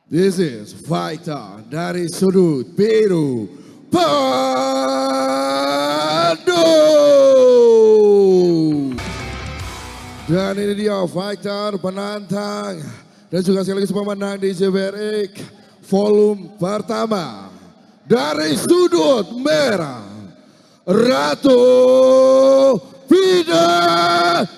This is fighter dari sudut biru Pandu. Dan ini dia fighter penantang dan juga sekaligus pemenang di JBRX volume pertama dari sudut merah Ratu Bidadari.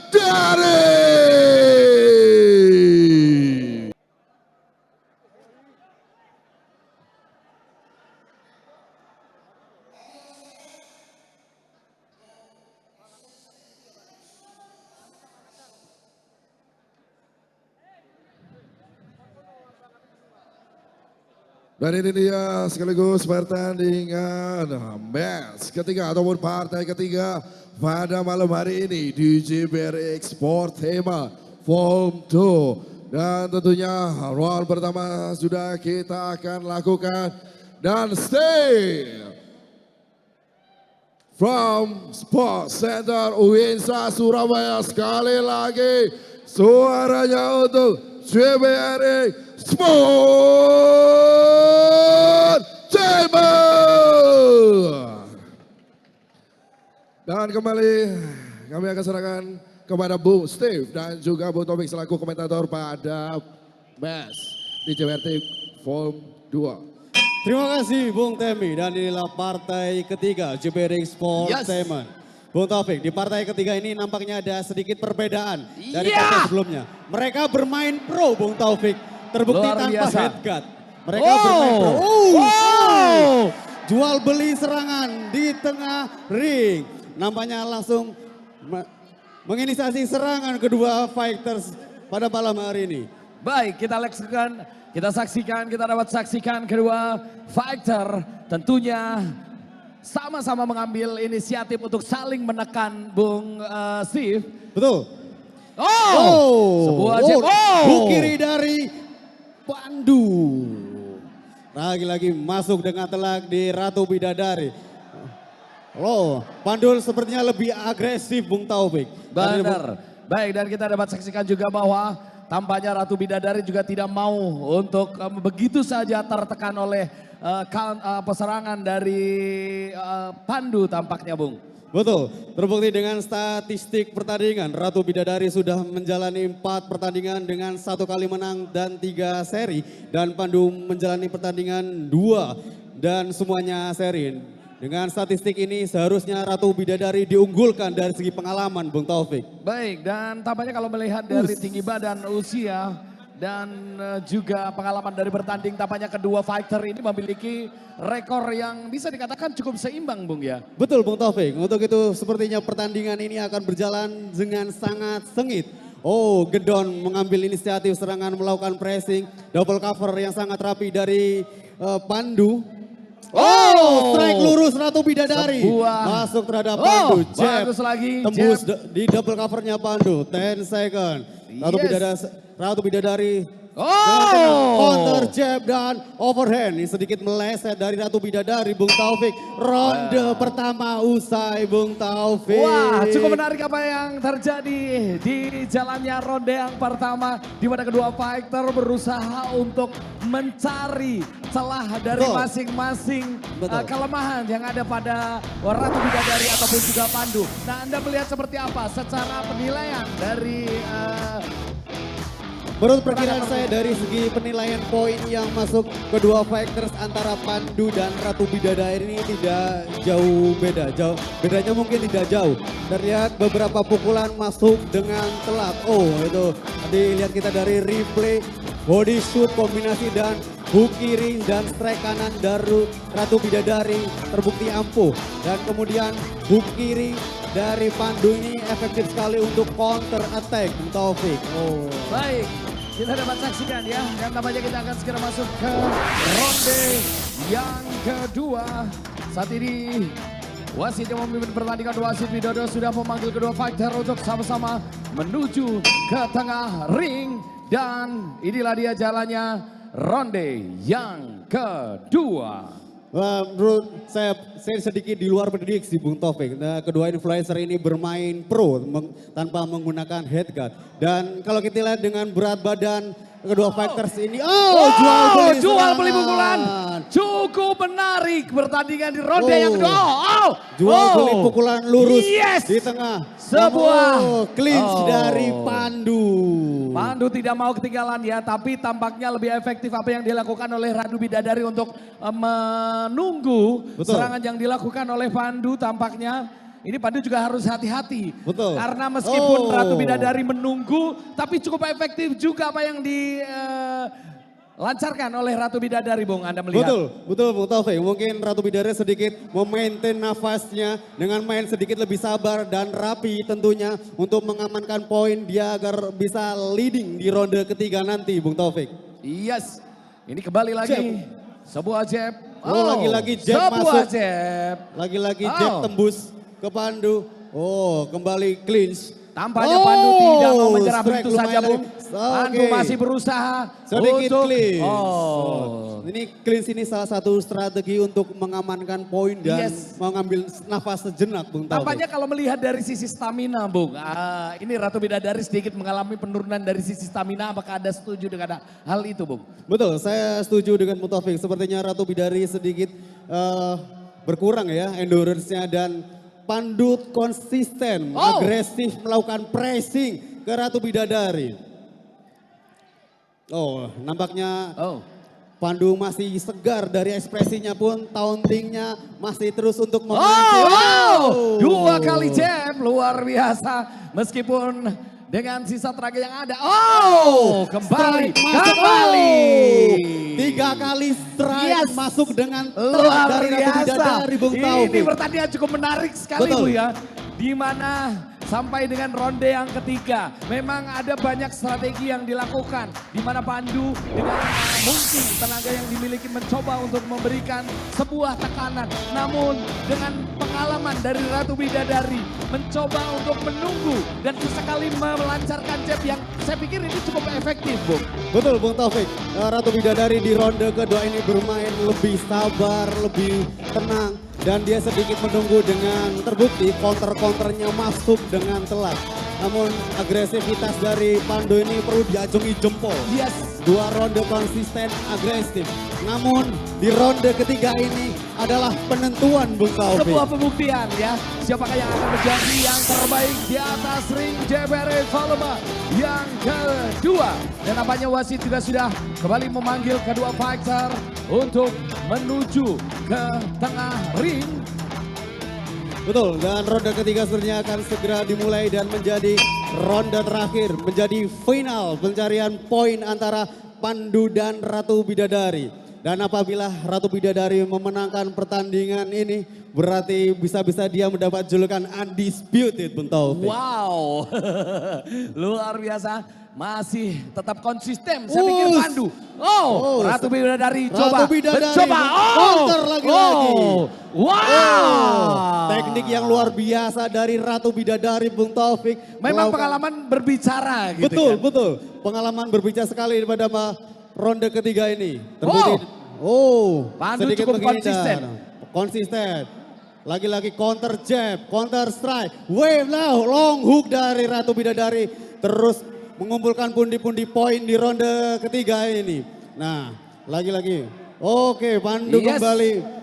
Dan ini dia sekaligus pertandingan match ketiga ataupun partai ketiga pada malam hari ini di JBRX Sport Tema Volume 2. Dan tentunya round pertama sudah kita akan lakukan. Dan stay from Sports Center Uinsa Surabaya, sekali lagi suaranya untuk JBRX Sport Tema. Dan kembali kami akan serahkan kepada Bung Steve dan juga Bung Taufik selaku komentator pada match di JBRX Volume 2. Terima kasih Bung Temi, dan inilah partai ketiga JBRX Sport Tema. Bung Taufik, di partai ketiga ini nampaknya ada sedikit perbedaan dari partai sebelumnya. Mereka bermain pro Bung Taufik. Terbukti Luar tanpa biasa. headguard. Mereka bermain pro. Jual beli serangan di tengah ring. Nampaknya langsung menginisiasi serangan kedua fighters pada malam hari ini. Baik, kita dapat saksikan kedua fighter tentunya sama-sama mengambil inisiatif untuk saling menekan Bung Steve. Betul. Sebuah jab. Hook kiri dari Pandu. Lagi-lagi masuk dengan telak di Ratu Bidadari. Pandu sepertinya lebih agresif Bung Taufik. Benar. Baik, dan kita dapat saksikan juga bahwa tampaknya Ratu Bidadari juga tidak mau untuk begitu saja tertekan oleh peserangan dari Pandu tampaknya Bung. Betul, terbukti dengan statistik pertandingan. Ratu Bidadari sudah menjalani 4 pertandingan dengan 1 kali menang dan 3 seri. Dan Pandu menjalani pertandingan 2 dan semuanya seri. Dengan statistik ini seharusnya Ratu Bidadari diunggulkan dari segi pengalaman Bung Taufik. Baik, dan tampaknya kalau melihat dari tinggi badan, usia, dan juga pengalaman dari bertanding, tampaknya kedua fighter ini memiliki rekor yang bisa dikatakan cukup seimbang Bung ya. Betul Bung Taufik, untuk itu sepertinya pertandingan ini akan berjalan dengan sangat sengit. Gedon mengambil inisiatif serangan, melakukan pressing, double cover yang sangat rapi dari Pandu. Strike lurus Ratu Bidadari. Masuk terhadap Pandu. Jab, bagus lagi. Tembus di double covernya Pandu. 10 second. Ratu Bidadari. Counter jab dan overhand. Ini sedikit meleset dari Ratu Bidadari Bung Taufik. Ronde pertama usai Bung Taufik. Wah, cukup menarik apa yang terjadi di jalannya ronde yang pertama, di mana kedua fighter berusaha untuk mencari celah dari masing-masing kelemahan yang ada pada Ratu Bidadari ataupun juga Pandu. Nah, Anda melihat seperti apa secara penilaian dari menurut perkiraan saya dari segi penilaian poin yang masuk kedua fighters antara Pandu dan Ratu Bidadari ini tidak jauh beda. Bedanya mungkin tidak jauh. Terlihat beberapa pukulan masuk dengan telat. Itu dilihat kita dari replay, body shoot kombinasi dan hook kiri dan strike kanan dari Ratu Bidadari terbukti ampuh. Dan kemudian hook kiri dari Pandu ini efektif sekali untuk counter attack Taufik. Baik, kita dapat saksikan ya, dan tampaknya kita akan segera masuk ke ronde yang kedua. Saat ini wasit yang memimpin pertandingan, wasit Widodo, sudah memanggil kedua fighter untuk sama-sama menuju ke tengah ring. Dan inilah dia jalannya ronde yang kedua. Menurut saya sedikit di luar prediksi Bung Taufik. Kedua influencer ini bermain pro tanpa menggunakan headguard. Dan kalau kita lihat dengan berat badan kedua fighters ini. Jual beli pukulan. Cukup menarik pertandingan di ronde yang kedua. Jual beli pukulan lurus Yes. di tengah. Sebuah clinch dari Pandu. Pandu tidak mau ketinggalan ya, tapi tampaknya lebih efektif apa yang dilakukan oleh Ratu Bidadari untuk menunggu Betul. serangan yang dilakukan oleh Pandu tampaknya. Ini Pandu juga harus hati-hati. Betul. Karena meskipun Ratu Bidadari menunggu, tapi cukup efektif juga apa yang dilancarkan oleh Ratu Bidadari, Bung. Anda melihat. Betul Bung Taufik. Mungkin Ratu Bidadari sedikit memaintain nafasnya dengan main sedikit lebih sabar dan rapi tentunya untuk mengamankan poin dia agar bisa leading di ronde ketiga nanti, Bung Taufik. Yes, ini kembali lagi. Jab. Sebuah jab. Lagi-lagi jab sebuah masuk. jab. Lagi-lagi jab tembus ke Pandu. Kembali clinch. Tampaknya Pandu tidak mau menyerah strike begitu saja, lumayan Bung. lagi. Pandu masih berusaha Sedikit untuk clinch. Ini Ini clinch ini salah satu strategi untuk mengamankan poin dan mengambil nafas sejenak, Bung Taufik. tampaknya kalau melihat dari sisi stamina, Bung. Ini Ratu Bidadari sedikit mengalami penurunan dari sisi stamina. Apakah Anda setuju dengan hal itu, Bung? Betul, saya setuju dengan Bung Taufik. Sepertinya Ratu Bidadari sedikit berkurang ya endurance-nya dan Pandu konsisten, agresif melakukan pressing ke Ratu Bidadari. Nampaknya Pandu masih segar dari ekspresinya pun, tauntingnya masih terus untuk memanggil. Dua kali jab, luar biasa. Meskipun dengan sisa tenaga yang ada. Kembali. Tiga kali strike masuk dengan luar dari Ratu Bidadari, Bung Taufik. Ini pertandingan cukup menarik sekali, Betul. Bu ya. Di mana sampai dengan ronde yang ketiga memang ada banyak strategi yang dilakukan. Di mana Pandu dengan mungkin tenaga yang dimiliki mencoba untuk memberikan sebuah tekanan. Namun dengan pengalaman dari Ratu Bidadari mencoba untuk menunggu dan sesekali melancarkan jab yang saya pikir ini cukup efektif, Bung. Betul Bung Taufik, Ratu Bidadari di ronde kedua ini bermain lebih sabar, lebih tenang. Dan dia sedikit menunggu dengan terbukti counter-counternya masuk dengan telat. Namun agresivitas dari Pandu ini perlu diacungi jempol. Yes. Dua ronde konsisten agresif. Namun di ronde ketiga ini adalah penentuan Bung Taufik. Sebuah pembuktian ya. Siapakah yang akan menjadi yang terbaik di atas ring JBR volume yang kedua. Dan nampaknya wasit juga sudah kembali memanggil kedua fighter untuk menuju ke tengah ring. Betul, dan ronde ketiga sebenarnya akan segera dimulai dan menjadi ronde terakhir, menjadi final pencarian poin antara Pandu dan Ratu Bidadari. Dan apabila Ratu Bidadari memenangkan pertandingan ini, berarti bisa-bisa dia mendapat julukan undisputed, Bung Taufik. Wow, luar biasa. Masih tetap konsisten, saya pikir Pandu. Ratu Bidadari coba, mencoba. Counter lagi-lagi. Wow. Teknik yang luar biasa dari Ratu Bidadari, Bung Taufik. Memang pengalaman berbicara gitu kan. Betul. Pengalaman berbicara sekali pada ronde ketiga ini. Pandu sedikit cukup menghindar. Konsisten. Lagi-lagi counter jab, counter strike. Wave now, long hook dari Ratu Bidadari. Terus mengumpulkan pundi-pundi poin di ronde ketiga ini. Nah, lagi-lagi. Oke, Pandu kembali.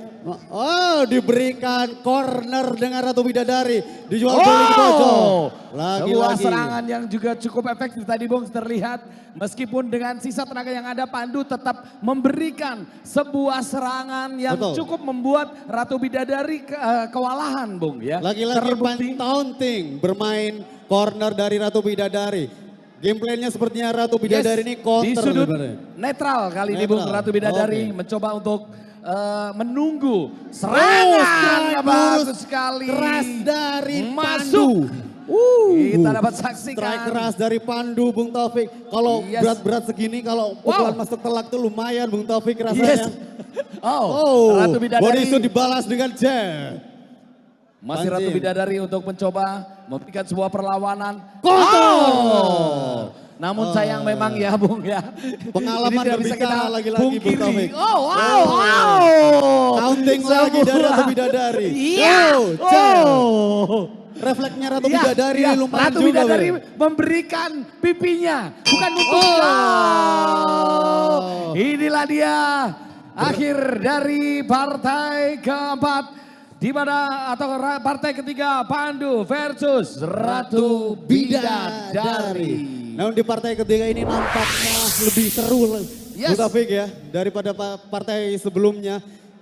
Diberikan corner dengan Ratu Bidadari. Dijual beli di pojok. Sebuah serangan yang juga cukup efektif tadi, Bung, terlihat. Meskipun dengan sisa tenaga yang ada, Pandu tetap memberikan sebuah serangan yang cukup membuat Ratu Bidadari kewalahan, Bung. Ya. Lagi-lagi taunting, bermain corner dari Ratu Bidadari. Gameplaynya sepertinya Ratu Bidadari ini counter. Di sudut netral kali ini, Bung. Ratu Bidadari mencoba untuk menunggu serangan bagus sekali. Keras dari masuk. Kita dapat saksikan. Strike keras dari Pandu, Bung Taufik. Kalau berat-berat segini, kalau pukulan masuk telak itu lumayan, Bung Taufik rasanya. Ratu Bidadari. Body shoot dibalas dengan jab. Masih Ratu Bidadari untuk mencoba memberikan sebuah perlawanan. Namun sayang memang ya, Bung ya. Pengalaman berbicara lagi-lagi, Bung Taufik. Wow. Counting lagi dari Ratu Bidadari. refleksnya Ratu Iya, Bidadari iya, lumayan Ratu juga. Bidadari Be. memberikan pipinya, bukan untuk. Inilah dia akhir dari partai keempat. Di mana atau partai ketiga Pandu versus Ratu Bidadari. Namun di partai ketiga ini nampaknya lebih seru Yes. Taufik ya daripada partai sebelumnya.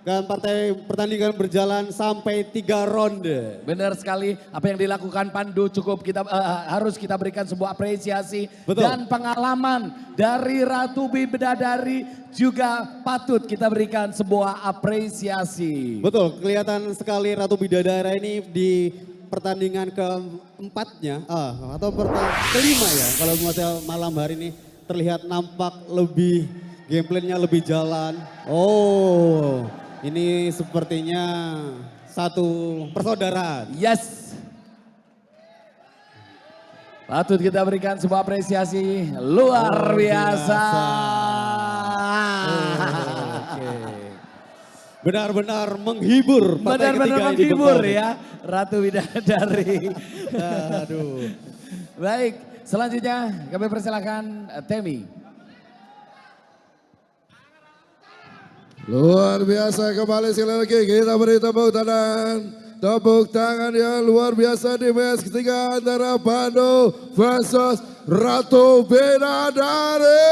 Dan partai pertandingan berjalan sampai 3 ronde. Benar sekali, apa yang dilakukan Pandu cukup kita harus kita berikan sebuah apresiasi. Betul. Dan pengalaman dari Ratu Bidadari juga patut kita berikan sebuah apresiasi. Betul, kelihatan sekali Ratu Bidadari ini di pertandingan keempatnya atau kelima ya. Kalau malam hari ini terlihat nampak lebih gameplaynya lebih jalan. Oh. Ini sepertinya satu persaudaraan. Yes. Patut kita berikan sebuah apresiasi luar biasa. Oke. Benar-benar menghibur. Benar-benar menghibur ya Ratu Bidadari. Aduh. Baik, selanjutnya kami persilakan Temi. Luar biasa kembali sekali lagi kita beri tepuk tangan yang luar biasa di match ketiga antara Pandu versus Ratu Bidadari.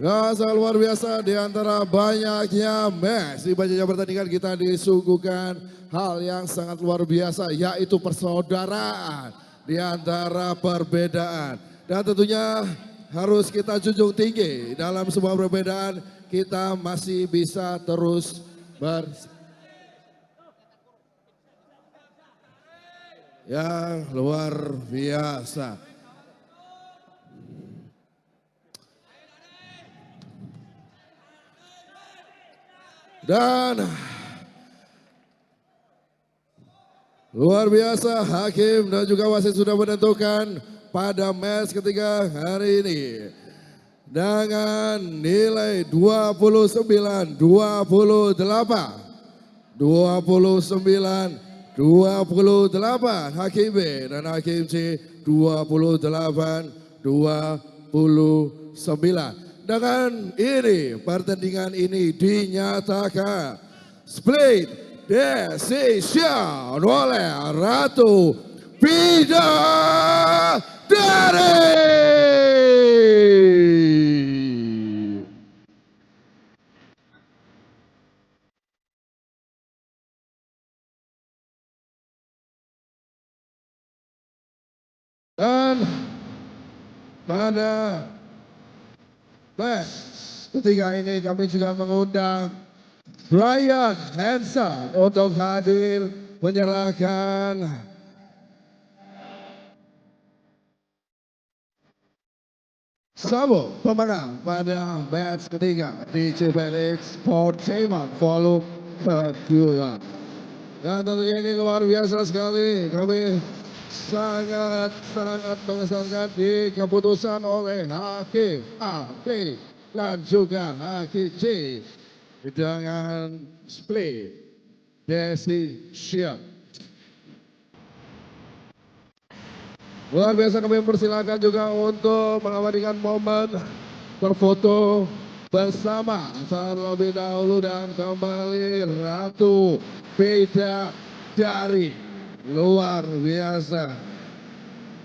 Ya, sangat luar biasa di antara banyaknya match di banyaknya pertandingan kita disuguhkan hal yang sangat luar biasa yaitu persaudaraan di antara perbedaan dan tentunya harus kita junjung tinggi dalam sebuah perbedaan kita masih bisa terus yang luar biasa. Dan luar biasa hakim dan juga wasit sudah menentukan pada match ketiga hari ini dengan nilai 29-28 Hakim B dan Hakim C 28-29. Dengan ini pertandingan ini dinyatakan split decision oleh Ratu Bidadari. Dan pada match ketiga ini kami juga mengundang Brian Hansen untuk hadir menyerahkan sabuk pemenang pada match ketiga di JBR Sportainment Volume kedua. Dan tentunya ini luar biasa sekali. Kami sangat mengesankan di keputusan oleh Hakim A, B, dan juga Hakim C dengan split decision. Luar biasa kami persilakan juga untuk mengabadikan momen berfoto bersama terlebih dahulu dan kembali Ratu Bidadari. Luar biasa.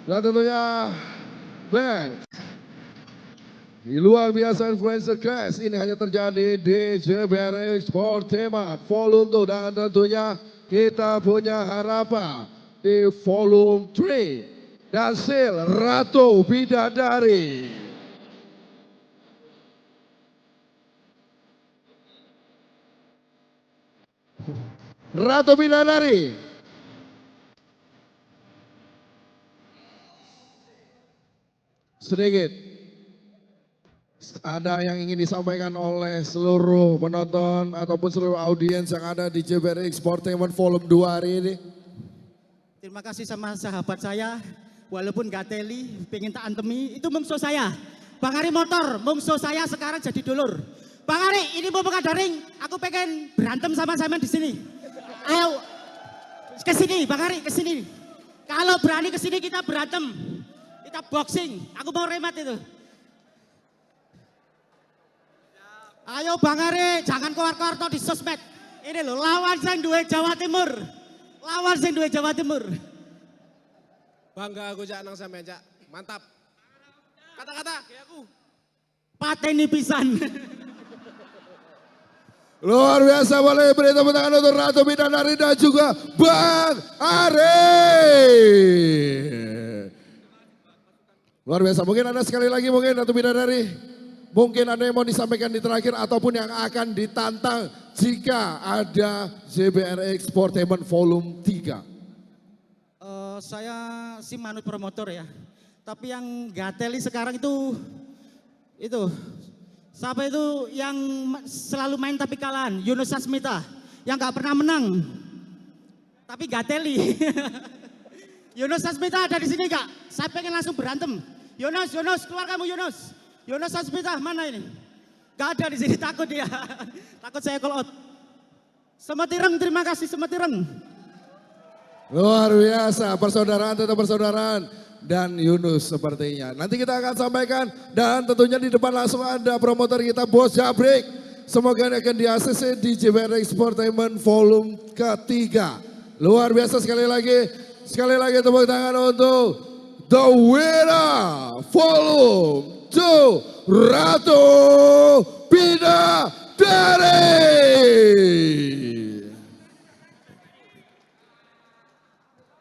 Dan tentunya band di luar biasa influencer class ini hanya terjadi di JBR Sportainment Volume 2 dan tentunya kita punya harapan di Volume 3. Hasil Ratu Bidadari. Ratu Bidadari. Sedikit. Ada yang ingin disampaikan oleh seluruh penonton ataupun seluruh audiens yang ada di JBR Sportainment Volume 2 hari ini. Terima kasih sama sahabat saya. Walaupun gak teli, pengen tak antemi, itu mungsuh saya. Bang Ari motor, mungsuh saya sekarang jadi dulur. Bang Ari, ini mau daring, aku pengen berantem sama di sini. Ayo, ke sini, Bang Ari, ke sini. Kalau berani ke sini kita berantem. Kita boxing. Aku mau remat itu. Ayo Bang Ari, jangan keluar-keluar di sosmed. Ini loh, lawan sing duwe Jawa Timur. Lawan sing duwe Jawa Timur. Bangga aku Cak nang sampean Cak. Mantap. Kata-kata kayak aku. Pateni pisan. Luar biasa, boleh beri tepuk tangan untuk Ratu Bidadari dan juga Bang Ari. Luar biasa, mungkin ada sekali lagi mungkin Ratu Bidadari. Mungkin ada yang mau disampaikan di terakhir ataupun yang akan ditantang jika ada JBR Sportainment Volume 3. Saya si manut promotor ya. Tapi yang gateli sekarang itu siapa itu yang selalu main tapi kalahan, Yunus Sasmita yang gak pernah menang. Tapi gateli. Yunus Sasmita ada di sini Kak? Saya pengen langsung berantem. Yunus, keluar kamu Yunus. Yunus Sasmita mana ini? Gak ada di sini, takut dia. Takut saya call out. Semetireng, terima kasih Semetireng. Luar biasa, persaudaraan tetap persaudaraan. Dan Yunus sepertinya. Nanti kita akan sampaikan dan tentunya di depan langsung ada promotor kita Bos Jabrik. Semoga ini akan di ACC di JBR Sportainment Volume ketiga. Luar biasa sekali lagi tepuk tangan untuk the winner Volume 2 Ratu Bidadari.